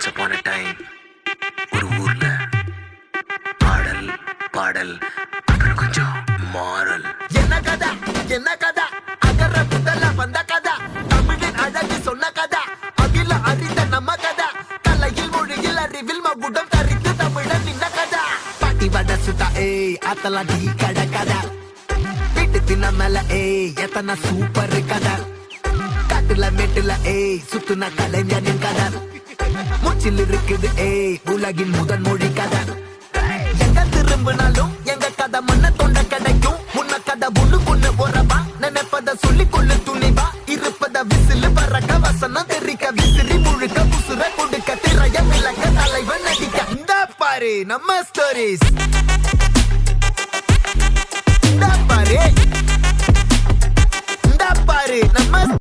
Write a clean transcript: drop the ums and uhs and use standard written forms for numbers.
once upon a time ஒரு ஊர்ல ஆடல் பாடல் அப்புறம் கொஞ்சம் மாறல். என்ன கதா என்ன கதா அகர முதல்ல வந்த கதா தமிழின் அழகு சொன்ன கதா அகில அறிந்த நம்ம கதா கலையில் மொழியில் அறிவில் மகுடம் தரித்து தமிழன் நின்ன கதா பாட்டி வட சுத்தா அத்தலா டீ கட கதா வீட்டு தின்ன மேல எத்தனை சூப்பர் கதா காட்டுல மேட்டுல சுத்துன கலைஞனின் கதா மூச்சில் இருக்குது உலகின் முதன் மொழி கதா எங்க திரும்பினாலும் எங்க கதை மண்ண தொண்ட கிடைக்கும் முன்ன கதை ஒண்ணு உறவா நினைப்பத சொல்லி கொள்ளு துணிவா இருப்பத விசிலு பறக்க வசனம் தெரிக்க விசிறி முழுக்க புசுர கொடுக்க திரைய விளக்க தலைவன் நடிக்க இந்த பாரு நம்ம ஸ்டோரிஸ் இந்த பாரு நம்ம